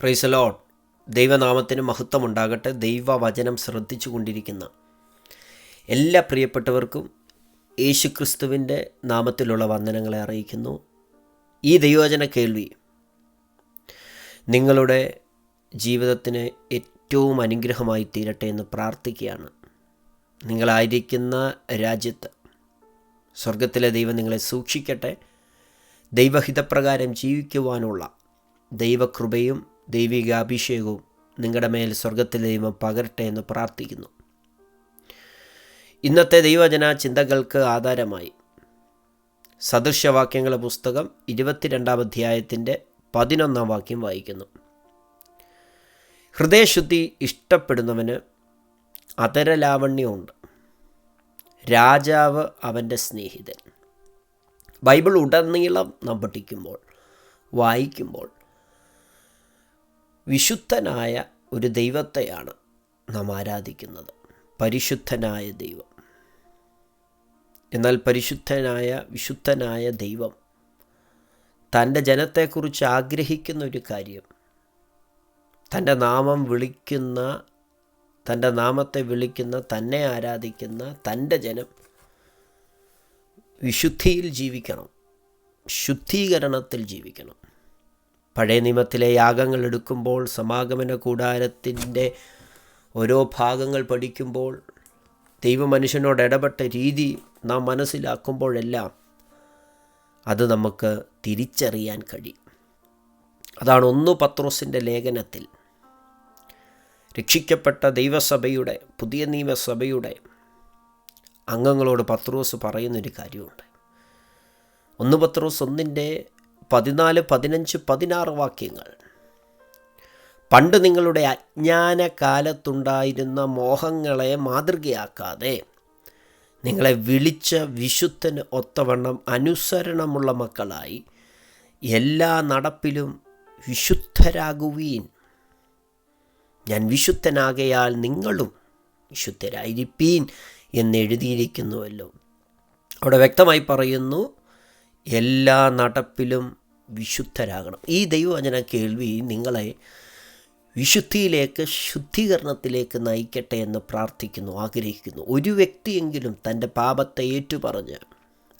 Praise Lord. ദൈവനാമത്തിന് മഹത്വമുണ്ടാകട്ടെ. ദൈവവചനം ശ്രദ്ധിച്ചു കൊണ്ടിരിക്കുന്ന എല്ലാ പ്രിയപ്പെട്ടവർക്കും യേശുക്രിസ്തുവിൻ്റെ നാമത്തിലുള്ള വന്ദനങ്ങളെ അറിയിക്കുന്നു. ഈ ദൈവവചന കേൾവി നിങ്ങളുടെ ജീവിതത്തിന് ഏറ്റവും അനുഗ്രഹമായി തീരട്ടെ എന്ന് പ്രാർത്ഥിക്കുകയാണ്. നിങ്ങളായിരിക്കുന്ന രാജ്യത്ത് സ്വർഗത്തിലെ ദൈവം നിങ്ങളെ സൂക്ഷിക്കട്ടെ. ദൈവഹിതപ്രകാരം ജീവിക്കുവാനുള്ള ദൈവകൃപയും ദൈവിക അഭിഷേകവും നിങ്ങളുടെ മേൽ സ്വർഗത്തിലെ ദൈവം പകരട്ടെ എന്ന് പ്രാർത്ഥിക്കുന്നു. ഇന്നത്തെ ദൈവവചന ചിന്തകൾക്ക് ആധാരമായി സദൃശവാക്യങ്ങളുടെ പുസ്തകം 22-ാം അധ്യായത്തിൻ്റെ 11-ാം വാക്യം വായിക്കുന്നു. ഹൃദയശുദ്ധി ഇഷ്ടപ്പെടുന്നവന് അധരലാവണ്യമുണ്ട്, രാജാവ് അവൻ്റെ സ്നേഹിതൻ. ബൈബിൾ ഉടനീളം നാം പഠിക്കുമ്പോൾ വായിക്കുമ്പോൾ വിശുദ്ധനായ ഒരു ദൈവത്തെയാണ് നാം ആരാധിക്കുന്നത്, പരിശുദ്ധനായ ദൈവം. എന്നാൽ പരിശുദ്ധനായ വിശുദ്ധനായ ദൈവം തൻ്റെ ജനത്തെക്കുറിച്ച് ആഗ്രഹിക്കുന്ന ഒരു കാര്യം, തൻ്റെ നാമത്തെ വിളിക്കുന്ന തന്നെ ആരാധിക്കുന്ന തൻ്റെ ജനം വിശുദ്ധിയിൽ ജീവിക്കണം, ശുദ്ധീകരണത്തിൽ ജീവിക്കണം. പഴയ നിയമത്തിലെ യാഗങ്ങൾ എടുക്കുമ്പോൾ, സമാഗമന കൂടാരത്തിൻ്റെ ഓരോ ഭാഗങ്ങൾ പഠിക്കുമ്പോൾ, ദൈവമനുഷ്യനോട് ഇടപെട്ട രീതി നാം മനസ്സിലാക്കുമ്പോഴെല്ലാം അത് നമുക്ക് തിരിച്ചറിയാൻ കഴിയും. അതാണ് 1 പത്രോസിൻ്റെ ലേഖനത്തിൽ രക്ഷിക്കപ്പെട്ട ദൈവസഭയുടെ, പുതിയ നിയമസഭയുടെ അംഗങ്ങളോട് പത്രോസ് പറയുന്നൊരു കാര്യമുണ്ട്. 1 പത്രോസ് 1-ന്റെ 14, 15, 16 വാക്യങ്ങൾ. പണ്ട് നിങ്ങളുടെ അജ്ഞാന കാലത്തുണ്ടായിരുന്ന മോഹങ്ങളെ മാതൃകയാക്കാതെ നിങ്ങളെ വിളിച്ച വിശുദ്ധന് ഒത്തവണ്ണം അനുസരണമുള്ള മക്കളായി എല്ലാ നടപ്പിലും വിശുദ്ധരാകുവീൻ. ഞാൻ വിശുദ്ധനാകയാൽ നിങ്ങളും വിശുദ്ധരായിരിപ്പീൻ എന്നെഴുതിയിരിക്കുന്നുവല്ലോ. അവിടെ വ്യക്തമായി പറയുന്നു, എല്ലാ നടപ്പിലും വിശുദ്ധരാകണം. ഈ ദൈവവചന കേൾവി നിങ്ങളെ വിശുദ്ധിയിലേക്ക്, ശുദ്ധീകരണത്തിലേക്ക് നയിക്കട്ടെ എന്ന് പ്രാർത്ഥിക്കുന്നു, ആഗ്രഹിക്കുന്നു. ഒരു വ്യക്തിയെങ്കിലും തൻ്റെ പാപത്തെ ഏറ്റുപറഞ്ഞ്,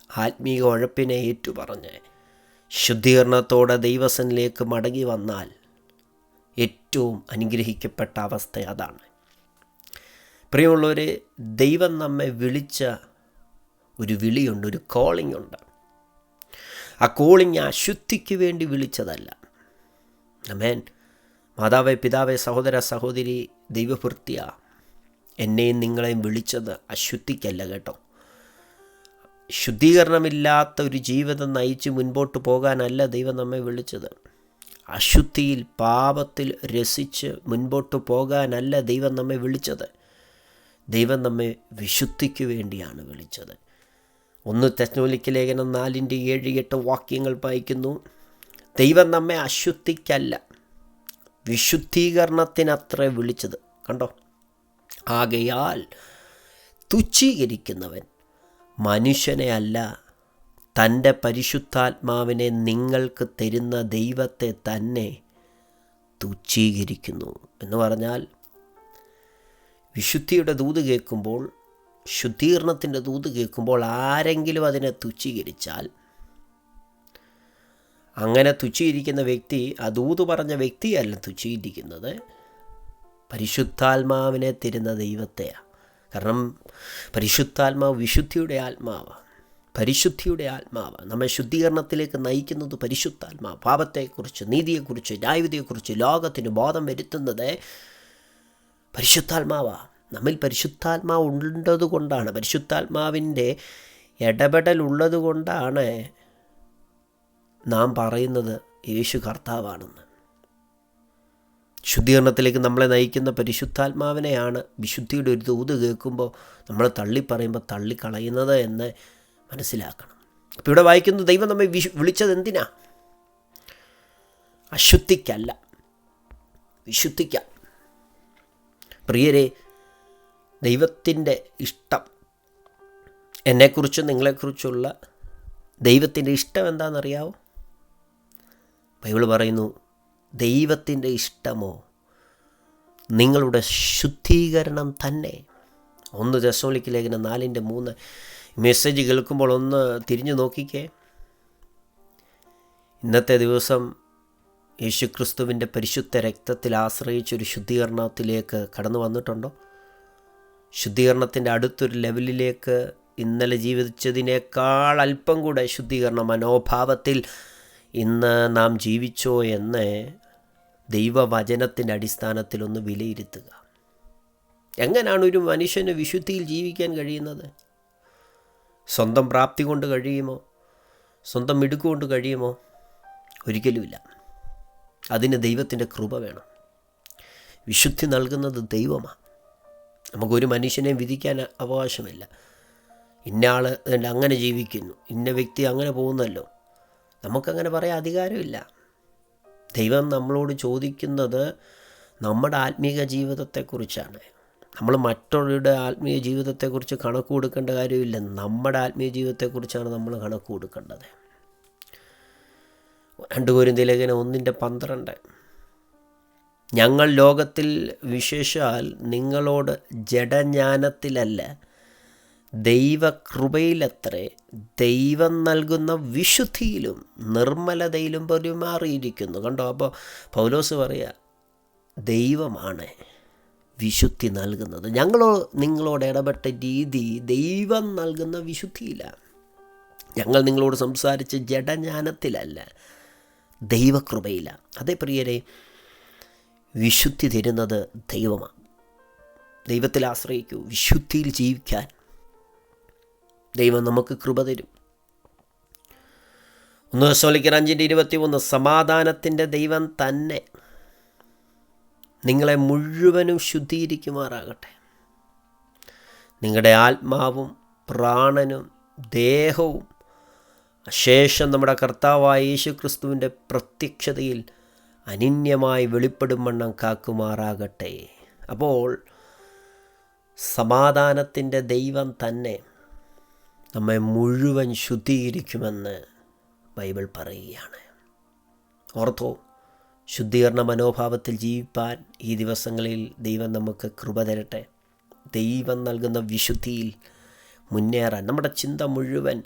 ആത്മീയ ഉഴപ്പിനെ ഏറ്റുപറഞ്ഞ് ശുദ്ധീകരണത്തോടെ ദൈവസനിലേക്ക് മടങ്ങി വന്നാൽ ഏറ്റവും അനുഗ്രഹിക്കപ്പെട്ട അവസ്ഥ അതാണ്. പ്രിയമുള്ളവരെ, ദൈവം നമ്മെ വിളിച്ച ഒരു വിളിയുണ്ട്, ഒരു കോളിംഗ് ഉണ്ട്. ആ കോളിംഗ് അശുദ്ധിക്ക് വേണ്ടി വിളിച്ചതല്ല. ആമേൻ. മാതാവേ, പിതാവേ, സഹോദര, സഹോദരി, ദൈവഭൃത്യ, എന്നെയും നിങ്ങളെയും വിളിച്ചത് അശുദ്ധിക്കല്ല കേട്ടോ. ശുദ്ധീകരണമില്ലാത്ത ഒരു ജീവിതം നയിച്ച് മുൻപോട്ട് പോകാനല്ല ദൈവം നമ്മെ വിളിച്ചത്. അശുദ്ധിയിൽ, പാപത്തിൽ രസിച്ച് മുൻപോട്ട് പോകാനല്ല ദൈവം നമ്മെ വിളിച്ചത്. ദൈവം നമ്മെ വിശുദ്ധിക്ക് വേണ്ടിയാണ് വിളിച്ചത്. 1 തെസ്സലോനിക്ക ലേഖനം 4-ന്റെ 7-8 വാക്യങ്ങൾ വായിക്കുന്നു. ദൈവം നമ്മെ അശുദ്ധിക്കല്ല, വിശുദ്ധീകരണത്തിനത്രേ വിളിച്ചത്. കണ്ടോ? ആകയാൽ തുച്ഛീകരിക്കുന്നവൻ മനുഷ്യനെ അല്ല, തൻ്റെ പരിശുദ്ധാത്മാവിനെ നിങ്ങൾക്ക് തരുന്ന ദൈവത്തെ തന്നെ തുച്ഛീകരിക്കുന്നു. എന്ന് പറഞ്ഞാൽ, വിശുദ്ധിയുടെ ദൂത് കേൾക്കുമ്പോൾ, ശുദ്ധീകരണത്തിൻ്റെ ദൂത് കേൾക്കുമ്പോൾ ആരെങ്കിലും അതിനെ തുച്ഛീകരിച്ചാൽ, അങ്ങനെ തുച്ഛീകരിക്കുന്ന വ്യക്തി ആ ദൂത് പറഞ്ഞ വ്യക്തിയല്ല തുച്ഛീകരിക്കുന്നത്, പരിശുദ്ധാത്മാവിനെ തരുന്ന ദൈവത്തെയാണ്. കാരണം പരിശുദ്ധാത്മാവ് വിശുദ്ധിയുടെ ആത്മാവാണ്, പരിശുദ്ധിയുടെ ആത്മാവ്. നമ്മെ ശുദ്ധീകരണത്തിലേക്ക് നയിക്കുന്നത് പരിശുദ്ധാത്മാവ്. പാപത്തെക്കുറിച്ച്, നീതിയെക്കുറിച്ച്, ന്യായവിധിയെക്കുറിച്ച് ലോകത്തിന് ബോധം വരുത്തുന്നത് പരിശുദ്ധാത്മാവാണ്. നമ്മിൽ പരിശുദ്ധാത്മാവ് ഉള്ളതുകൊണ്ടാണ്, പരിശുദ്ധാത്മാവിൻ്റെ ഇടപെടലുള്ളത് കൊണ്ടാണ് നാം പറയുന്നത് യേശു കർത്താവാണെന്ന്. ശുദ്ധീകരണത്തിലേക്ക് നമ്മളെ നയിക്കുന്ന പരിശുദ്ധാത്മാവിനെയാണ് വിശുദ്ധിയുടെ ഒരു ദൂത് കേൾക്കുമ്പോൾ നമ്മൾ തള്ളിപ്പറയുമ്പോൾ തള്ളിക്കളയുന്നത് എന്ന് മനസ്സിലാക്കണം. അപ്പോൾ ഇവിടെ വായിക്കുന്നത്, ദൈവം നമ്മെ വിളിച്ചത് എന്തിനാ? അശുദ്ധിക്കല്ല, വിശുദ്ധിക്കാം. പ്രിയരെ, ദൈവത്തിൻ്റെ ഇഷ്ടം, എന്നെക്കുറിച്ചും നിങ്ങളെക്കുറിച്ചുള്ള ദൈവത്തിൻ്റെ ഇഷ്ടം എന്താണെന്നറിയാവോ? ബൈബിൾ പറയുന്നു, ദൈവത്തിൻ്റെ ഇഷ്ടമോ നിങ്ങളുടെ ശുദ്ധീകരണം തന്നെ. 1 തെസ്സലോനിക്ക ലേഖനം 4:3 മെസ്സേജ് കേൾക്കുമ്പോൾ ഒന്ന് തിരിഞ്ഞു നോക്കിക്കേ. ഇന്നത്തെ ദിവസം യേശുക്രിസ്തുവിൻ്റെ പരിശുദ്ധ രക്തത്തിൽ ആശ്രയിച്ചൊരു ശുദ്ധീകരണത്തിലേക്ക് കടന്നു വന്നിട്ടുണ്ടോ? ശുദ്ധീകരണത്തിൻ്റെ അടുത്തൊരു ലെവലിലേക്ക് ഇന്നലെ ജീവിച്ചതിനേക്കാൾ അല്പം കൂടെ ശുദ്ധീകരണ മനോഭാവത്തിൽ ഇന്ന് നാം ജീവിച്ചോ എന്ന് ദൈവവചനത്തിൻ്റെ അടിസ്ഥാനത്തിലൊന്ന് വിലയിരുത്തുക. എങ്ങനെയാണ് ഒരു മനുഷ്യന് വിശുദ്ധിയിൽ ജീവിക്കാൻ കഴിയുന്നത്? സ്വന്തം പ്രാപ്തി കൊണ്ട് കഴിയുമോ? സ്വന്തം മിടുക്കുകൊണ്ട് കഴിയുമോ? ഒരിക്കലുമില്ല. അതിന് ദൈവത്തിൻ്റെ കൃപ വേണം. വിശുദ്ധി നൽകുന്നത് ദൈവമാണ്. നമുക്കൊരു മനുഷ്യനെയും വിധിക്കാൻ അവകാശമില്ല. ഇന്നയാൾ അങ്ങനെ ജീവിക്കുന്നു, ഇന്ന വ്യക്തി അങ്ങനെ പോകുന്നല്ലോ, നമുക്കങ്ങനെ പറയാൻ അധികാരമില്ല. ദൈവം നമ്മളോട് ചോദിക്കുന്നത് നമ്മുടെ ആത്മീക ജീവിതത്തെക്കുറിച്ചാണ്. നമ്മൾ മറ്റുള്ളവരുടെ ആത്മീയ ജീവിതത്തെക്കുറിച്ച് കണക്ക് കൊടുക്കേണ്ട കാര്യമില്ല. നമ്മുടെ ആത്മീയ ജീവിതത്തെക്കുറിച്ചാണ് നമ്മൾ കണക്ക് കൊടുക്കേണ്ടത്. 2 കൊരിന്ത്യർ ലേഖനം 1:12 ഞങ്ങൾ ലോകത്തിൽ വിശേഷാൽ നിങ്ങളോട് ജഡജ്ഞാനത്തിലല്ല ദൈവകൃപയിലത്രേ ദൈവം നൽകുന്ന വിശുദ്ധിയിലും നിർമ്മലതയിലും പെരുമാറിയിരിക്കുന്നു. കണ്ടോ? അപ്പോൾ പൗലോസ് പറയുക, ദൈവമാണ് വിശുദ്ധി നൽകുന്നത്. നിങ്ങളോട് ഇടപെട്ട രീതി ദൈവം നൽകുന്ന വിശുദ്ധിയിലാണ്. ഞങ്ങൾ നിങ്ങളോട് സംസാരിച്ച് ജഡജ്ഞാനത്തിലല്ല ദൈവകൃപയിലാണ്. അതേ പ്രിയരെ, വിശുദ്ധി തരുന്നത് ദൈവമാണ്. ദൈവത്തിൽ ആശ്രയിക്കൂ. വിശുദ്ധിയിൽ ജീവിക്കാൻ ദൈവം നമുക്ക് കൃപ തരും. 1 തെസ്സലോനിക്കർ 5:21 സമാധാനത്തിൻ്റെ ദൈവം തന്നെ നിങ്ങളെ മുഴുവനും ശുദ്ധീകരിക്കുമാറാകട്ടെ. നിങ്ങളുടെ ആത്മാവും പ്രാണനും ദേഹവും ശേഷം നമ്മുടെ കർത്താവായ യേശുക്രിസ്തുവിൻ്റെ പ്രത്യക്ഷതയിൽ അനന്യമായി വെളിപ്പെടും വണ്ണം കാക്കുമാറാകട്ടെ. അപ്പോൾ സമാധാനത്തിൻ്റെ ദൈവം തന്നെ നമ്മെ മുഴുവൻ ശുദ്ധീകരിക്കുമെന്ന് ബൈബിൾ പറയുകയാണ്. ഓർത്തോ, ശുദ്ധീകരണ മനോഭാവത്തിൽ ജീവിപ്പാൻ ഈ ദിവസങ്ങളിൽ ദൈവം നമുക്ക് കൃപ തരട്ടെ. ദൈവം നൽകുന്ന വിശുദ്ധിയിൽ മുന്നേറാൻ നമ്മുടെ ചിന്ത മുഴുവൻ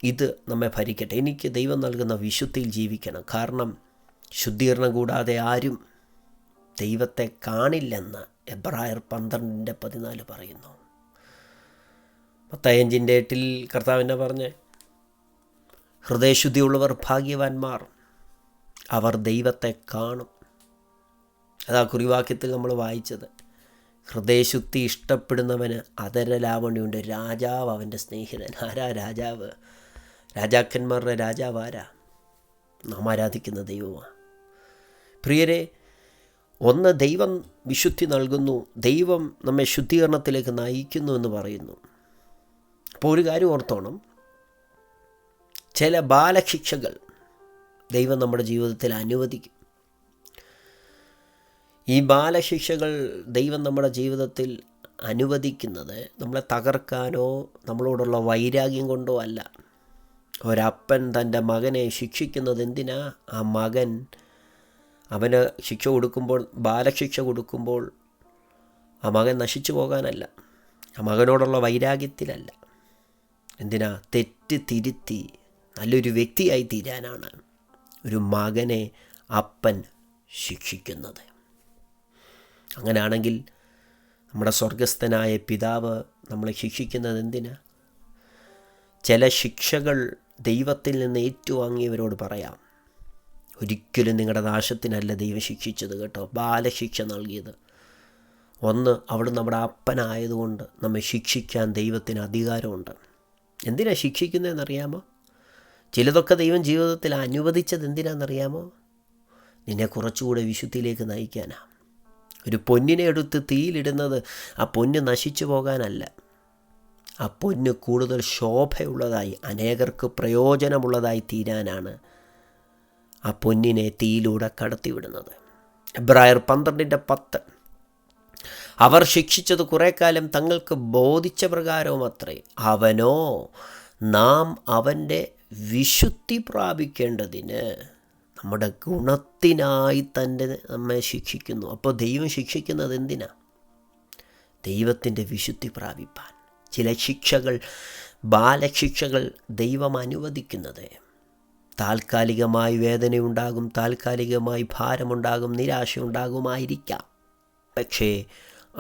ഇത് നമ്മെ ഭരിക്കട്ടെ. എനിക്ക് ദൈവം നൽകുന്ന വിശുദ്ധിയിൽ ജീവിക്കണം. കാരണം ശുദ്ധീകരണം കൂടാതെ ആരും ദൈവത്തെ കാണില്ലെന്ന് എബ്രായർ 12:14 പറയുന്നു. മത്തായി 5:8 കർത്താവിനെ പറഞ്ഞ്, ഹൃദയശുദ്ധിയുള്ളവർ ഭാഗ്യവാന്മാർ, അവർ ദൈവത്തെ കാണും. അതാ കുറിവാക്യത്തിൽ നമ്മൾ വായിച്ചത്. ഹൃദയശുദ്ധി ഇഷ്ടപ്പെടുന്നവന് അതരലാവണ്യമുണ്ട്, രാജാവ് അവൻ്റെ സ്നേഹിതൻ. ആരാ രാജാവ്? രാജാക്കന്മാരുടെ രാജാവ് ആരാ? നാം ആരാധിക്കുന്ന ദൈവമാണ്. പ്രിയരെ, ഒന്ന് ദൈവം വിശുദ്ധി നൽകുന്നു, ദൈവം നമ്മെ ശുദ്ധീകരണത്തിലേക്ക് നയിക്കുന്നു എന്ന് പറയുന്നു. അപ്പോൾ ഒരു കാര്യം ഓർത്തോണം, ചില ബാലശിക്ഷകൾ ദൈവം നമ്മുടെ ജീവിതത്തിൽ അനുവദിക്കും. ഈ ബാലശിക്ഷകൾ ദൈവം നമ്മുടെ ജീവിതത്തിൽ അനുവദിക്കുന്നത് നമ്മളെ തകർക്കാനോ നമ്മളോടുള്ള വൈരാഗ്യം കൊണ്ടോ അല്ല. ഒരപ്പൻ തൻ്റെ മകനെ ശിക്ഷിക്കുന്നത് എന്തിനാ? ആ മകൻ അവന് ശിക്ഷ കൊടുക്കുമ്പോൾ, ബാലശിക്ഷ കൊടുക്കുമ്പോൾ ആ മകൻ നശിച്ചു പോകാനല്ല, ആ മകനോടുള്ള വൈരാഗ്യത്തിലല്ല. എന്തിനാ? തെറ്റ് തിരുത്തി നല്ലൊരു വ്യക്തിയായി തീരാനാണ് ഒരു മകനെ അപ്പൻ ശിക്ഷിക്കുന്നത്. അങ്ങനെയാണെങ്കിൽ നമ്മുടെ സ്വർഗസ്ഥനായ പിതാവ് നമ്മളെ ശിക്ഷിക്കുന്നത് എന്തിനാ? ചില ശിക്ഷകൾ ദൈവത്തിൽ നിന്ന് ഏറ്റുവാങ്ങിയവരോട് പറയാം, ഒരിക്കലും നിങ്ങളുടെ നാശത്തിനല്ല ദൈവം ശിക്ഷിച്ചത് കേട്ടോ, ബാലശിക്ഷ നൽകിയത്. ഒന്ന്, അവിടെ നമ്മുടെ അപ്പനായതുകൊണ്ട് നമ്മെ ശിക്ഷിക്കാൻ ദൈവത്തിന് അധികാരമുണ്ട്. എന്തിനാണ് ശിക്ഷിക്കുന്നതെന്നറിയാമോ? ചിലതൊക്കെ ദൈവം ജീവിതത്തിൽ അനുവദിച്ചത് എന്തിനാണെന്നറിയാമോ? നിന്നെ കുറച്ചുകൂടെ വിശുദ്ധിയിലേക്ക് നയിക്കാനാണ്. ഒരു പൊന്നിനെ എടുത്ത് തീയിലിടുന്നത് ആ പൊന്ന് നശിച്ചു പോകാനല്ല, ആ പൊന്ന് കൂടുതൽ ശോഭയുള്ളതായി അനേകർക്ക് പ്രയോജനമുള്ളതായി തീരാനാണ് ആ പൊന്നിനെ തീയിലൂടെ കടത്തിവിടുന്നത്. എബ്രായർ 12:10 അവർ ശിക്ഷിച്ചത് കുറേ കാലം തങ്ങൾക്ക് ബോധിച്ച പ്രകാരവും അത്രേ, അവനോ നാം അവൻ്റെ വിശുദ്ധി പ്രാപിക്കേണ്ടതിന് നമ്മുടെ ഗുണത്തിനായി തന്നെ നമ്മെ ശിക്ഷിക്കുന്നു. അപ്പോൾ ദൈവം ശിക്ഷിക്കുന്നത് എന്തിനാ? ദൈവത്തിൻ്റെ വിശുദ്ധി പ്രാപിപ്പാൻ. ചില ശിക്ഷകൾ, ബാലശിക്ഷകൾ ദൈവം അനുവദിക്കുന്നത് താൽക്കാലികമായി വേദനയുണ്ടാകും, താൽക്കാലികമായി ഭാരമുണ്ടാകും, നിരാശയുണ്ടാകുമായിരിക്കാം. പക്ഷേ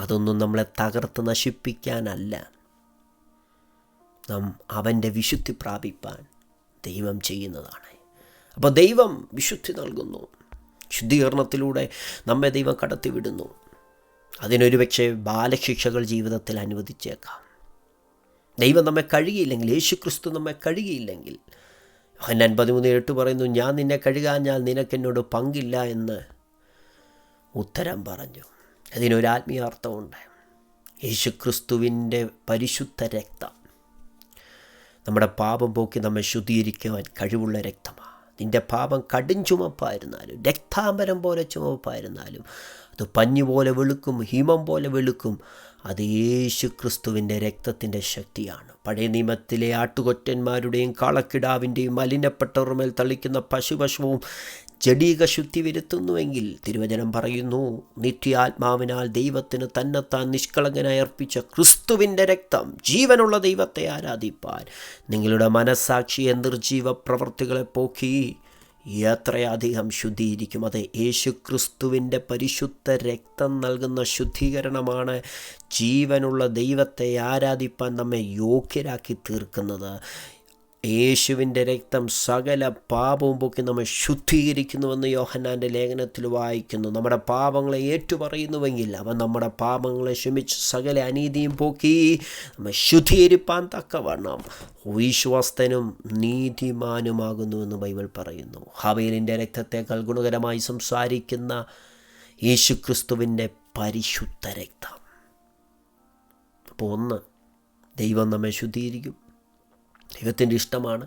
അതൊന്നും നമ്മളെ തകർത്ത് നശിപ്പിക്കാനല്ല, നാം അവൻ്റെ വിശുദ്ധി പ്രാപിപ്പാൻ ദൈവം ചെയ്യുന്നതാണ്. അപ്പോൾ ദൈവം വിശുദ്ധി നൽകുന്നു. ശുദ്ധീകരണത്തിലൂടെ നമ്മെ ദൈവം കടത്തിവിടുന്നു. അതിനൊരു പക്ഷേ ബാലശിക്ഷകൾ ജീവിതത്തിൽ അനുവദിച്ചേക്കാം. ദൈവം നമ്മെ കഴുകിയില്ലെങ്കിൽ, യേശുക്രിസ്തു നമ്മെ കഴുകിയില്ലെങ്കിൽ, യോഹന്നാൻ 13:8 പറയുന്നു, ഞാൻ നിന്നെ കഴുകാഞ്ഞാൽ നിനക്കെന്നോട് പങ്കില്ല എന്ന് ഉത്തരം പറഞ്ഞു. അതിനൊരു ആത്മീയാർത്ഥമുണ്ട്. യേശുക്രിസ്തുവിൻ്റെ പരിശുദ്ധ രക്തം നമ്മുടെ പാപം പോക്കി നമ്മെ ശുദ്ധീകരിക്കുവാൻ കഴിവുള്ള രക്തമാണ്. നിൻ്റെ പാപം കടും ചുമപ്പായിരുന്നാലും, രക്താംബരം പോലെ ചുമപ്പായിരുന്നാലും, അത് പഞ്ഞുപോലെ വെളുക്കും, ഹിമം പോലെ വെളുക്കും. അത് യേശുക്രിസ്തുവിൻ്റെ രക്തത്തിൻ്റെ ശക്തിയാണ്. പഴയ നിയമത്തിലെ ആട്ടുകൊറ്റന്മാരുടെയും കാളക്കിടാവിൻ്റെയും മലിനപ്പെട്ടവർ മേൽ തളിക്കുന്ന പശുഭക്ഷവും ജഡീക ശുദ്ധി വരുത്തുന്നുവെങ്കിൽ, തിരുവചനം പറയുന്നു, നിത്യാത്മാവിനാൽ ദൈവത്തിന് തന്നെത്താൻ നിഷ്കളങ്കനായി അർപ്പിച്ച ക്രിസ്തുവിൻ്റെ രക്തം ജീവനുള്ള ദൈവത്തെ ആരാധിപ്പാൻ നിങ്ങളുടെ മനസ്സാക്ഷിയെ നിർജീവ പ്രവൃത്തികളെ പോക്കി എത്രയധികം ശുദ്ധീകരിക്കും. അത് യേശുക്രിസ്തുവിൻ്റെ പരിശുദ്ധ രക്തം നൽകുന്ന ശുദ്ധീകരണമാണ് ജീവനുള്ള ദൈവത്തെ ആരാധിപ്പാൻ നമ്മെ യോഗ്യരാക്കി തീർക്കുന്നത്. യേശുവിൻ്റെ രക്തം സകല പാപവും പോക്കി നമ്മെ ശുദ്ധീകരിക്കുന്നുവെന്ന് യോഹന്നാൻ്റെ ലേഖനത്തിൽ വായിക്കുന്നു. നമ്മുടെ പാപങ്ങളെ ഏറ്റുപറയുന്നുവെങ്കിൽ അവൻ നമ്മുടെ പാപങ്ങളെ ക്ഷമിച്ച് സകല അനീതിയും പോക്കി നമ്മെ ശുദ്ധീകരിപ്പാൻ തക്കവണ്ണം വിശ്വസ്തനും നീതിമാനുമാകുന്നുവെന്ന് ബൈബിൾ പറയുന്നു. ഹബേലിൻ്റെ രക്തത്തേക്കാൾ ഗുണകരമായി സംസാരിക്കുന്ന യേശുക്രിസ്തുവിൻ്റെ പരിശുദ്ധ രക്തം. അപ്പോൾ ഒന്ന്, ദൈവം നമ്മെ ശുദ്ധീകരിക്കും. ദൈവത്തിൻ്റെ ഇഷ്ടമാണ്.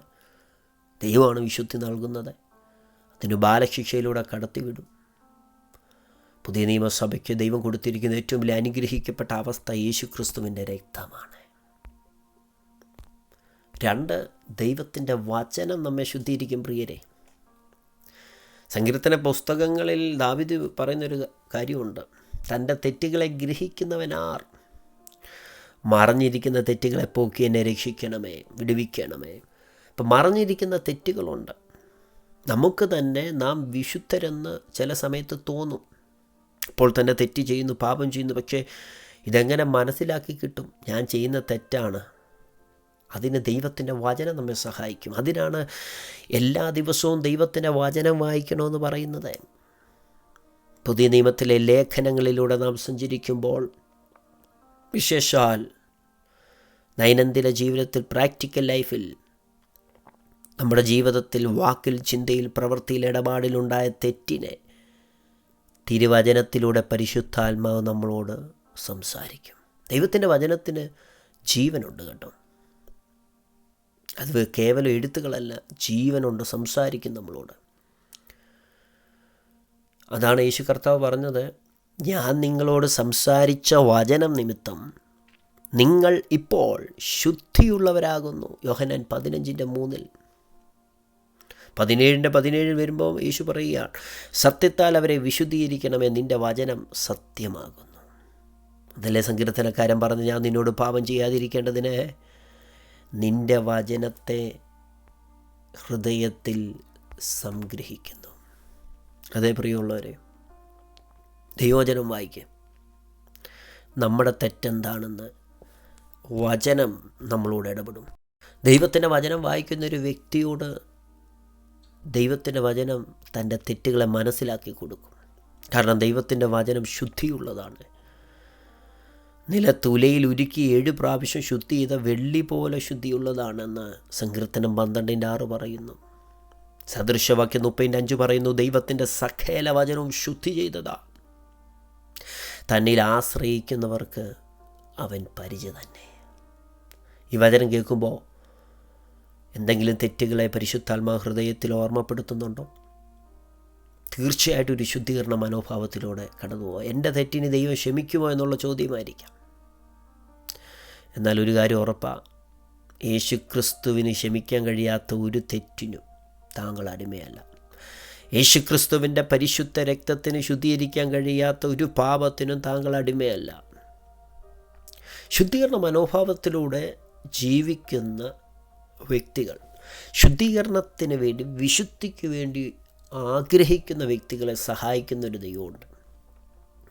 ദൈവമാണ് വിശുദ്ധി നൽകുന്നത്. അതിന് ബാലശിക്ഷയിലൂടെ കടത്തിവിടും. പുതിയ നിയമസഭയ്ക്ക് ദൈവം കൊടുത്തിരിക്കുന്ന ഏറ്റവും വലിയ അനുഗ്രഹിക്കപ്പെട്ട അവസ്ഥ യേശുക്രിസ്തുവിൻ്റെ രക്തമാണ്. 2, ദൈവത്തിൻ്റെ വചനം നമ്മെ ശുദ്ധീകരിക്കും. പ്രിയരെ, സങ്കീർത്തന പുസ്തകങ്ങളിൽ ദാവീദ് പറയുന്നൊരു കാര്യമുണ്ട്, തൻ്റെ തെറ്റുകളെ ഗ്രഹിക്കുന്നവനാർ? മറഞ്ഞിരിക്കുന്ന തെറ്റുകളെ പോക്കി എന്നെ രക്ഷിക്കണമേ, വിടുവിക്കണമേ. ഇപ്പം മറഞ്ഞിരിക്കുന്ന തെറ്റുകളുണ്ട്. നമുക്ക് തന്നെ നാം വിശുദ്ധരെന്ന് ചില സമയത്ത് തോന്നും. അപ്പോൾ തന്നെ തെറ്റ് ചെയ്യുന്നു, പാപം ചെയ്യുന്നു. പക്ഷേ ഇതെങ്ങനെ മനസ്സിലാക്കി കിട്ടും? ഞാൻ ചെയ്യുന്ന തെറ്റാണ്. അതിന് ദൈവത്തിൻ്റെ വചനം നമ്മെ സഹായിക്കും. അതിനാണ് എല്ലാ ദിവസവും ദൈവത്തിൻ്റെ വചനം വായിക്കണമെന്ന് പറയുന്നത്. പുതിയ നിയമത്തിലെ ലേഖനങ്ങളിലൂടെ നാം സഞ്ചരിക്കുമ്പോൾ, വിശേഷാൽ ദൈനംദിന ജീവിതത്തിൽ, പ്രാക്ടിക്കൽ ലൈഫിൽ, നമ്മുടെ ജീവിതത്തിൽ വാക്കിൽ, ചിന്തയിൽ, പ്രവൃത്തിയിൽ, ഇടപാടിലുണ്ടായ തെറ്റിനെ തിരുവചനത്തിലൂടെ പരിശുദ്ധാത്മാവ് നമ്മളോട് സംസാരിക്കും. ദൈവത്തിൻ്റെ വചനത്തിന് ജീവനുണ്ട് കേട്ടോ. അത് കേവലം എഴുത്തുകളല്ല, ജീവനുണ്ട്, സംസാരിക്കും നമ്മളോട്. അതാണ് യേശു കർത്താവ് പറഞ്ഞത്, ഞാൻ നിങ്ങളോട് സംസാരിച്ച വചനം നിമിത്തം നിങ്ങൾ ഇപ്പോൾ ശുദ്ധിയുള്ളവരാകുന്നു. യോഹന്നാൻ 15:3. 17 വരുമ്പോൾ യേശു പറയുകയാണ്, സത്യത്താൽ അവരെ വിശുദ്ധീകരിക്കണമേ, നിൻ്റെ വചനം സത്യമാകുന്നു. അതല്ലേ സങ്കീർത്തനക്കാരൻ പറഞ്ഞ്, ഞാൻ നിന്നോട് പാപം ചെയ്യാതിരിക്കേണ്ടതിന് നിൻ്റെ വചനത്തെ ഹൃദയത്തിൽ സംഗ്രഹിക്കുന്നു. അതേ പ്രിയമുള്ളവരെ, ദൈവവചനം വായിക്കുക. നമ്മുടെ തെറ്റെന്താണെന്ന് വചനം നമ്മളോട് ഇടപെടും. ദൈവത്തിൻ്റെ വചനം വായിക്കുന്നൊരു വ്യക്തിയോട് ദൈവത്തിൻ്റെ വചനം തൻ്റെ തെറ്റുകളെ മനസ്സിലാക്കി കൊടുക്കും. കാരണം ദൈവത്തിൻ്റെ വചനം ശുദ്ധിയുള്ളതാണ്. നിലത്തുലയിൽ ഉരുക്കി 7 പ്രാവശ്യം ശുദ്ധി ചെയ്ത വെള്ളി പോലെ ശുദ്ധിയുള്ളതാണെന്ന് സങ്കീർത്തനം 12:6 പറയുന്നു. സദൃശവാക്യം 30:5 പറയുന്നു, ദൈവത്തിൻ്റെ സകല വചനവും ശുദ്ധി ചെയ്തതാ, തന്നിൽ ആശ്രയിക്കുന്നവർക്ക് അവൻ പരിചയ തന്നെ. ഈ വചനം കേൾക്കുമ്പോൾ എന്തെങ്കിലും തെറ്റുകളെ പരിശുദ്ധാത്മാ ഹൃദയത്തിൽ ഓർമ്മപ്പെടുത്തുന്നുണ്ടോ? തീർച്ചയായിട്ടും ഒരു ശുദ്ധീകരണ മനോഭാവത്തിലൂടെ കടന്നു പോവുക. എൻ്റെ തെറ്റിന് ദൈവം ക്ഷമിക്കുമോ എന്നുള്ള ചോദ്യമായിരിക്കാം. എന്നാൽ ഒരു കാര്യം ഉറപ്പാണ്, യേശുക്രിസ്തുവിന് ക്ഷമിക്കാൻ കഴിയാത്ത ഒരു തെറ്റിനും താങ്കൾ അടിമയല്ല. യേശുക്രിസ്തുവിൻ്റെ പരിശുദ്ധ രക്തത്തിന് ശുദ്ധീകരിക്കാൻ കഴിയാത്ത ഒരു പാപത്തിനും താങ്കൾ അടിമയല്ല. ശുദ്ധീകരണ മനോഭാവത്തിലൂടെ ജീവിക്കുന്ന വ്യക്തികൾ, ശുദ്ധീകരണത്തിന് വേണ്ടി, വിശുദ്ധിക്ക് വേണ്ടി ആഗ്രഹിക്കുന്ന വ്യക്തികളെ സഹായിക്കുന്നൊരു ദൈവമുണ്ട്.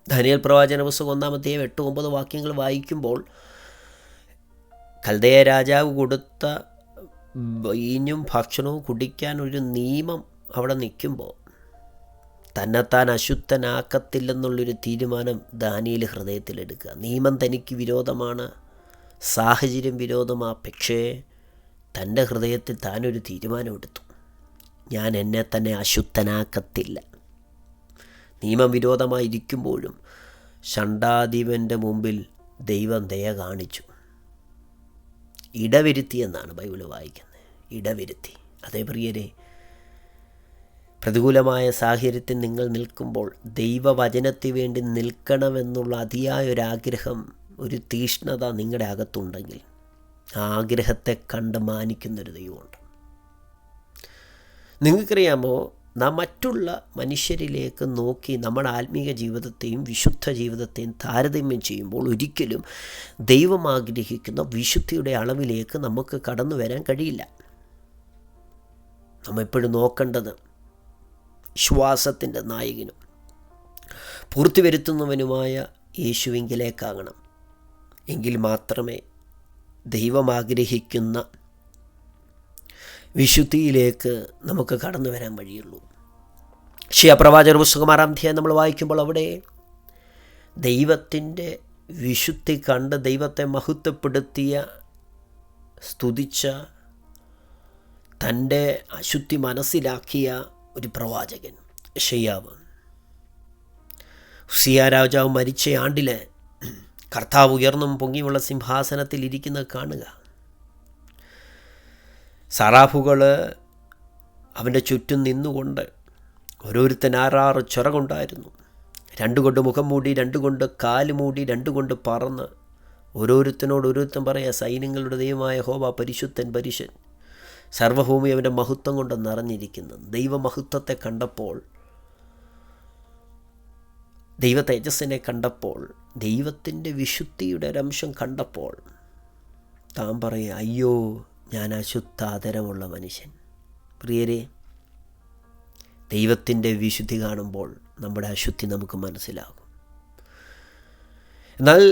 ദാനിയേൽ പ്രവാചന പുസ്തകം 1-ാം അധ്യായം 8-9 വാക്യങ്ങൾ വായിക്കുമ്പോൾ, കൽദയ രാജാവ് കൊടുത്ത വീഞ്ഞും ഭക്ഷണവും കുടിക്കാൻ ഒരു നിയമം അവിടെ നിൽക്കുമ്പോൾ തന്നെത്താൻ അശുദ്ധനാക്കത്തില്ലെന്നുള്ളൊരു തീരുമാനം ദാനിയേൽ ഹൃദയത്തിലെടുക്കുക. നിയമം തനിക്ക് വിരോധമാണ്, സാഹചര്യം വിരോധമാണ്, പക്ഷേ തൻ്റെ ഹൃദയത്തിൽ താനൊരു തീരുമാനമെടുത്തു, ഞാൻ എന്നെ തന്നെ അശുദ്ധനാക്കത്തില്ല. നിയമം വിരോധമായിരിക്കുമ്പോഴും ഷണ്ഡാധിപൻ്റെ മുമ്പിൽ ദൈവം ദയ കാണിച്ചു. ഇടവരുത്തി എന്നാണ് ബൈബിൾ വായിക്കുന്നത്, ഇടവരുത്തി. അതേ പ്രിയരെ, പ്രതികൂലമായ സാഹചര്യത്തിൽ നിങ്ങൾ നിൽക്കുമ്പോൾ ദൈവവചനത്തിന് വേണ്ടി നിൽക്കണമെന്നുള്ള അതിയായൊരാഗ്രഹം, ഒരു തീഷ്ണത നിങ്ങളുടെ അകത്തുണ്ടെങ്കിൽ ആഗ്രഹത്തെ കണ്ട് മാനിക്കുന്നൊരു ദൈവമുണ്ട്. നിങ്ങൾക്കറിയാമോ, നാം മറ്റുള്ള മനുഷ്യരിലേക്ക് നോക്കി നമ്മുടെ ആത്മീയ ജീവിതത്തെയും വിശുദ്ധ ജീവിതത്തെയും താരതമ്യം ചെയ്യുമ്പോൾ ഒരിക്കലും ദൈവം ആഗ്രഹിക്കുന്ന വിശുദ്ധിയുടെ അളവിലേക്ക് നമുക്ക് കടന്നു വരാൻ കഴിയില്ല. നമ്മൾ എപ്പോഴും നോക്കേണ്ടത് വിശ്വാസത്തിൻ്റെ നായകനും പൂർത്തി വരുത്തുന്നവനുമായ യേശുവിങ്കിലേക്കാകണം. എങ്കിൽ മാത്രമേ ദൈവം ആഗ്രഹിക്കുന്ന വിശുദ്ധിയിലേക്ക് നമുക്ക് കടന്നു വരാൻ വഴിയുള്ളൂ. യശയ്യാ പുസ്തകം 6-ാം അധ്യായം നമ്മൾ വായിക്കുമ്പോൾ അവിടെ ദൈവത്തിൻ്റെ വിശുദ്ധി കണ്ട് ദൈവത്തെ മഹത്വപ്പെടുത്തിയ, സ്തുതിച്ച, തൻ്റെ അശുദ്ധി മനസ്സിലാക്കിയ ഒരു പ്രവാചകൻ യശയ്യാവ്. ഉസിയ രാജാവ് മരിച്ച ആണ്ടിൽ കർത്താവ് ഉയർന്നും പൊങ്ങിയുള്ള സിംഹാസനത്തിൽ ഇരിക്കുന്നത് കാണുക. സറാഫുകൾ അവൻ്റെ ചുറ്റും നിന്നുകൊണ്ട്, ഓരോരുത്തൻ 6 ചിറകുണ്ടായിരുന്നു, 2 കൊണ്ട് മുഖം മൂടി, 2 കൊണ്ട് കാല് മൂടി, 2 കൊണ്ട് പറന്ന് ഓരോരുത്തൻ പറയാ, സൈന്യങ്ങളുടെ ദൈവമായ യഹോവ പരിശുദ്ധൻ പരിശുദ്ധൻ, സർവഭൂമി അവൻ്റെ മഹത്വം കൊണ്ട് നിറഞ്ഞിരിക്കുന്നു. ദൈവമഹത്വത്തെ കണ്ടപ്പോൾ, ദൈവ തേജസ്സിനെ കണ്ടപ്പോൾ, ദൈവത്തിൻ്റെ വിശുദ്ധിയുടെ ഒരംശം കണ്ടപ്പോൾ താൻ പറയുക, അയ്യോ ഞാൻ അശുദ്ധ ആദരമുള്ള മനുഷ്യൻ. പ്രിയരെ, ദൈവത്തിൻ്റെ വിശുദ്ധി കാണുമ്പോൾ നമ്മുടെ അശുദ്ധി നമുക്ക് മനസ്സിലാകും. എന്നാൽ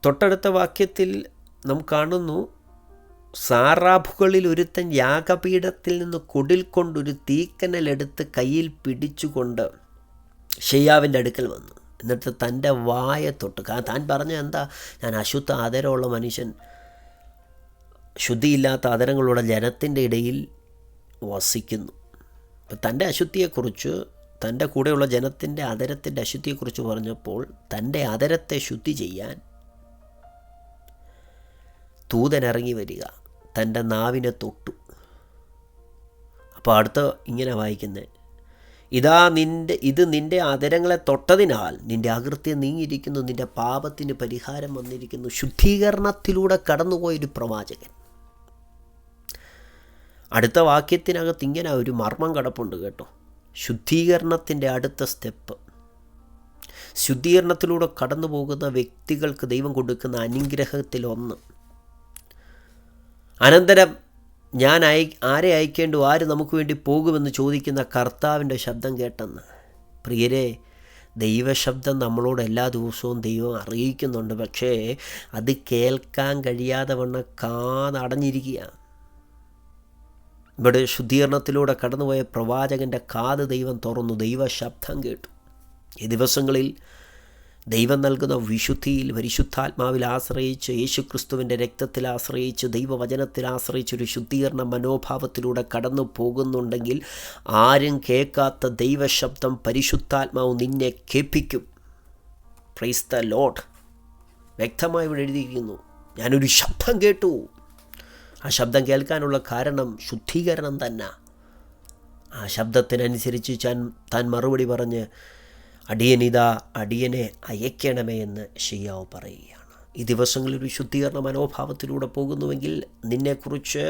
തൊട്ടടുത്ത വാക്യത്തിൽ നാം കാണുന്നു, സാറാഫുകളിൽ ഒരുത്തൻ യാഗപീഠത്തിൽ നിന്ന് കുടിൽ കൊണ്ടൊരു തീക്കനലെടുത്ത് കയ്യിൽ പിടിച്ചുകൊണ്ട് യശയ്യാവിൻ്റെ അടുക്കൽ വന്നു. എന്നിട്ട് തൻ്റെ വായ തൊട്ട്, താൻ പറഞ്ഞ എന്താ, ഞാൻ അശുദ്ധ ആദരമുള്ള മനുഷ്യൻ, ശുദ്ധിയില്ലാത്ത ആദരങ്ങളുള്ള ജനത്തിൻ്റെ ഇടയിൽ വസിക്കുന്നു. അപ്പം തൻ്റെ അശുദ്ധിയെക്കുറിച്ച്, തൻ്റെ കൂടെയുള്ള ജനത്തിൻ്റെ ആദരത്തിൻ്റെ അശുദ്ധിയെക്കുറിച്ച് പറഞ്ഞപ്പോൾ തൻ്റെ ആദരത്തെ ശുദ്ധി ചെയ്യാൻ ദൂതനിറങ്ങി വരിക, തൻ്റെ നാവിനെ തൊട്ടു. അപ്പോൾ അടുത്ത ഇങ്ങനെ വായിക്കുന്നത്, ഇത് നിൻ്റെ ആദരങ്ങളെ തൊട്ടതിനാൽ നിൻ്റെ അകൃത്യം നീങ്ങിയിരിക്കുന്നു, നിൻ്റെ പാപത്തിന് പരിഹാരം വന്നിരിക്കുന്നു. ശുദ്ധീകരണത്തിലൂടെ കടന്നുപോയൊരു പ്രവാചകൻ. അടുത്ത വാക്യത്തിനകത്ത് ഇങ്ങനെ ഒരു മർമ്മം കിടപ്പുണ്ട് കേട്ടോ. ശുദ്ധീകരണത്തിൻ്റെ അടുത്ത സ്റ്റെപ്പ്, ശുദ്ധീകരണത്തിലൂടെ കടന്നു പോകുന്ന വ്യക്തികൾക്ക് ദൈവം കൊടുക്കുന്ന അനുഗ്രഹത്തിലൊന്ന്, അനന്തരം ഞാൻ ആരെ അയക്കേണ്ടു, ആര് നമുക്ക് വേണ്ടി പോകുമെന്ന് ചോദിക്കുന്ന കർത്താവിൻ്റെ ശബ്ദം കേട്ടെന്ന്. പ്രിയരെ, ദൈവശബ്ദം നമ്മളോട് എല്ലാ ദിവസവും ദൈവം അറിയിക്കുന്നുണ്ട്. പക്ഷേ അത് കേൾക്കാൻ കഴിയാതെ വണ്ണം കാതടഞ്ഞിരിക്കുക. ഇവിടെ ശുദ്ധീകരണത്തിലൂടെ കടന്നുപോയ പ്രവാചകൻ്റെ കാത് ദൈവം തുറന്നു, ദൈവശബ്ദം കേട്ടു. ഈ ദിവസങ്ങളിൽ ദൈവം നൽകുന്ന വിശുദ്ധിയിൽ, പരിശുദ്ധാത്മാവിൽ ആശ്രയിച്ച്, യേശുക്രിസ്തുവിൻ്റെ രക്തത്തിൽ ആശ്രയിച്ച്, ദൈവവചനത്തിൽ ആശ്രയിച്ചൊരു ശുദ്ധീകരണ മനോഭാവത്തിലൂടെ കടന്നു പോകുന്നുണ്ടെങ്കിൽ ആരും കേൾക്കാത്ത ദൈവശബ്ദം പരിശുദ്ധാത്മാവ് നിന്നെ കേൾപ്പിക്കും. Praise the Lord. വ്യക്തമായി ഇവിടെ എഴുതിയിരിക്കുന്നു, ഞാനൊരു ശബ്ദം കേട്ടു. ആ ശബ്ദം കേൾക്കാനുള്ള കാരണം ശുദ്ധീകരണം തന്നെ. ആ ശബ്ദത്തിനനുസരിച്ച് താൻ മറുപടി പറഞ്ഞ്, അടിയനിതാ, അടിയനെ അയക്കണമേ എന്ന് യശയ്യാവ് പറയുകയാണ്. ഈ ദിവസങ്ങളിൽ ഒരു ശുദ്ധീകരണ മനോഭാവത്തിലൂടെ പോകുന്നുവെങ്കിൽ നിന്നെക്കുറിച്ച്,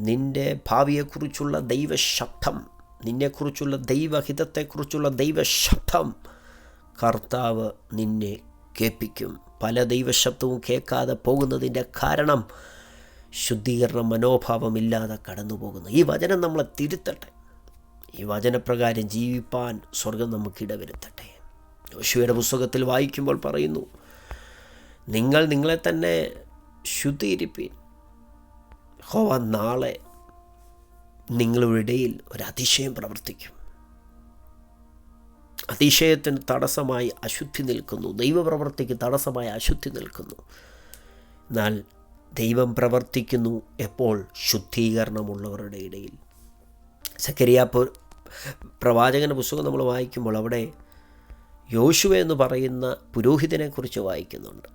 നിൻ്റെ ഭാവിയെക്കുറിച്ചുള്ള ദൈവശബ്ദം നിന്നെക്കുറിച്ചുള്ള ദൈവഹിതത്തെക്കുറിച്ചുള്ള ദൈവശബ്ദം കർത്താവ് നിന്നെ കേൾപ്പിക്കും. പല ദൈവശബ്ദവും കേൾക്കാതെ പോകുന്നതിൻ്റെ കാരണം ശുദ്ധീകരണ മനോഭാവമില്ലാതെ കടന്നു പോകുന്നു. ഈ വചനം നമ്മളെ തിരുത്തട്ടെ. ഈ വചനപ്രകാരം ജീവിപ്പാൻ സ്വർഗം നമുക്കിടവരുത്തട്ടെ. യോശുവയുടെ പുസ്തകത്തിൽ വായിക്കുമ്പോൾ പറയുന്നു, നിങ്ങൾ നിങ്ങളെ തന്നെ ശുദ്ധീകരിപ്പീൻ. യഹോവ നാളെ നിങ്ങളുടെ ഇടയിൽ ഒരു അതിശയം പ്രവർത്തിക്കും. അതിശയത്തിന് തടസ്സമായി അശുദ്ധി നിൽക്കുന്നു. ദൈവപ്രവർത്തിക്ക് തടസ്സമായി അശുദ്ധി നിൽക്കുന്നു. എന്നാൽ ദൈവം പ്രവർത്തിക്കുന്നു എപ്പോൾ? ശുദ്ധീകരണമുള്ളവരുടെ ഇടയിൽ. സക്കരിയ പ്രവാചകൻ്റെ പുസ്തകം നമ്മൾ വായിക്കുമ്പോൾ അവിടെ യോശുവ എന്ന് പറയുന്ന പുരോഹിതനെക്കുറിച്ച് വായിക്കുന്നുണ്ട്.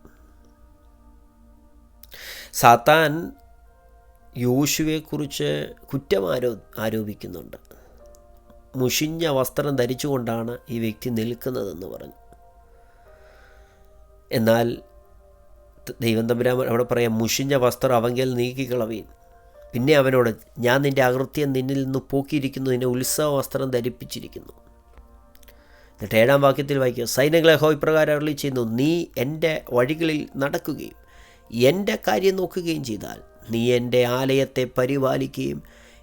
സാത്താൻ യോശുവയെക്കുറിച്ച് കുറ്റം ആരോപിക്കുന്നുണ്ട്. മുഷിഞ്ഞ വസ്ത്രം ധരിച്ചുകൊണ്ടാണ് ഈ വ്യക്തി നിൽക്കുന്നതെന്ന് പറഞ്ഞു. എന്നാൽ ദൈവം തമ്പുരാൻ അവിടെ പറയാം, മുഷിഞ്ഞ വസ്ത്രം അവങ്കൽ നീക്കിക്കളവീൻ. പിന്നെ അവനോട്, ഞാൻ നിൻ്റെ അകൃത്യം നിന്നിൽ നിന്ന് പോക്കിയിരിക്കുന്നു, നിന്നെ ഉത്സവ വസ്ത്രം ധരിപ്പിച്ചിരിക്കുന്നു. എന്നിട്ട് 7-ാം വാക്യത്തിൽ വായിക്കുക, സൈന്യങ്ങളെ യഹോവ ഇപ്രകാരം അരുളി ചെയ്യുന്നു, നീ എൻ്റെ വഴികളിൽ നടക്കുകയും എൻ്റെ കാര്യം നോക്കുകയും ചെയ്താൽ നീ എൻ്റെ ആലയത്തെ പരിപാലിക്കുകയും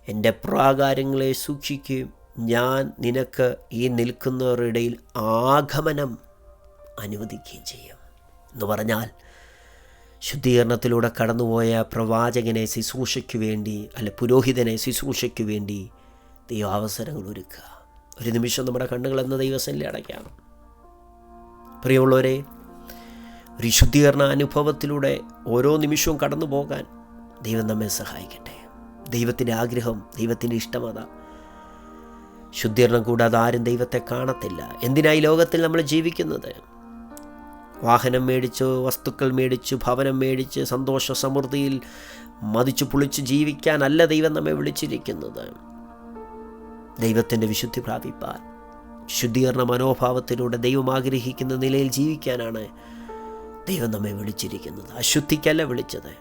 എൻ്റെ പ്രാകാരങ്ങളെ സൂക്ഷിക്കുകയും ഞാൻ നിനക്ക് ഈ നിൽക്കുന്നവരുടെ ഇടയിൽ ആഗമനം അനുവദിക്കുകയും ചെയ്യും എന്ന് പറഞ്ഞാൽ, ശുദ്ധീകരണത്തിലൂടെ കടന്നുപോയ പ്രവാചകനെ ശുശ്രൂഷയ്ക്ക് വേണ്ടി പുരോഹിതനെ ശുശ്രൂഷയ്ക്ക് വേണ്ടി ദൈവ അവസരങ്ങൾ ഒരുക്കുക. ഒരു നിമിഷം നമ്മുടെ കണ്ണുകൾ എന്ന ദൈവസന്നിധിയിൽ അടയ്ക്കാം. പ്രിയമുള്ളവരെ, ഒരു ശുദ്ധീകരണ അനുഭവത്തിലൂടെ ഓരോ നിമിഷവും കടന്നു പോകാൻ ദൈവം നമ്മെ സഹായിക്കട്ടെ. ദൈവത്തിൻ്റെ ആഗ്രഹം, ദൈവത്തിൻ്റെ ഇഷ്ടമത. ശുദ്ധീകരണം കൂടാതെ ആരും ദൈവത്തെ കാണത്തില്ല. എന്തിനായി ലോകത്തിൽ നമ്മൾ ജീവിക്കുന്നത്? വാഹനം മേടിച്ച്, വസ്തുക്കൾ മേടിച്ച്, ഭവനം മേടിച്ച്, സന്തോഷ സമൃദ്ധിയിൽ മതിച്ചു പുളിച്ച് ജീവിക്കാനല്ല ദൈവം നമ്മെ വിളിച്ചിരിക്കുന്നത്. ദൈവത്തിൻ്റെ വിശുദ്ധി പ്രാപിപ്പാൻ, ശുദ്ധീകരണ മനോഭാവത്തിലൂടെ ദൈവം ആഗ്രഹിക്കുന്ന നിലയിൽ ജീവിക്കാനാണ് ദൈവം നമ്മെ വിളിച്ചിരിക്കുന്നത്. അശുദ്ധിക്കല്ല വിളിച്ചത്.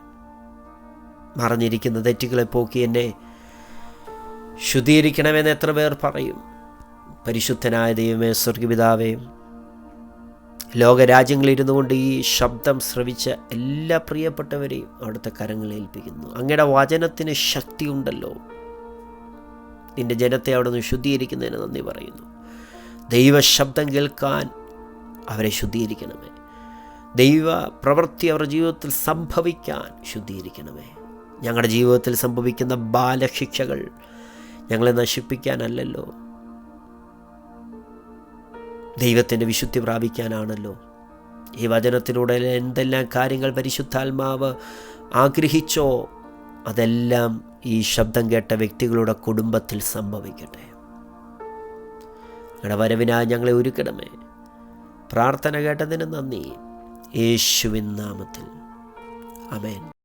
മറഞ്ഞിരിക്കുന്ന തെറ്റുകളെ പോക്കി എന്നെ ശുദ്ധീകരിക്കണമെന്ന് എത്ര പേർ പറയും. പരിശുദ്ധനായ ദൈവമേ, സ്വർഗപിതാവേ, ലോകരാജ്യങ്ങളിലിരുന്നു കൊണ്ട് ഈ ശബ്ദം ശ്രവിച്ച എല്ലാ പ്രിയപ്പെട്ടവരെയും അവിടുത്തെ കരങ്ങളിൽ ഏൽപ്പിക്കുന്നു. അങ്ങയുടെ വചനത്തിന് ശക്തിയുണ്ടല്ലോ. നിൻ്റെ ജനത്തെ അവിടെ നിന്ന് ശുദ്ധീകരിക്കുന്നതിന് നന്ദി പറയുന്നു. ദൈവശബ്ദം കേൾക്കാൻ അവരെ ശുദ്ധീകരിക്കണമേ. ദൈവ പ്രവൃത്തി അവരുടെ ജീവിതത്തിൽ സംഭവിക്കാൻ ശുദ്ധീകരിക്കണമേ. ഞങ്ങളുടെ ജീവിതത്തിൽ സംഭവിക്കുന്ന ബാലശിക്ഷകൾ ഞങ്ങളെ നശിപ്പിക്കാനല്ലല്ലോ, ദൈവത്തിൻ്റെ വിശുദ്ധി പ്രാപിക്കാനാണല്ലോ. ഈ വചനത്തിലൂടെ എന്തെല്ലാം കാര്യങ്ങൾ പരിശുദ്ധാത്മാവ് ആഗ്രഹിച്ചോ അതെല്ലാം ഈ ശബ്ദം കേട്ട വ്യക്തികളുടെ കുടുംബത്തിൽ സംഭവിക്കട്ടെ. ഞങ്ങളുടെ വരവിനായി ഞങ്ങളെ ഒരുക്കണമേ. പ്രാർത്ഥന കേട്ടതിന് നന്ദി. യേശുവിൻ നാമത്തിൽ ആമേൻ.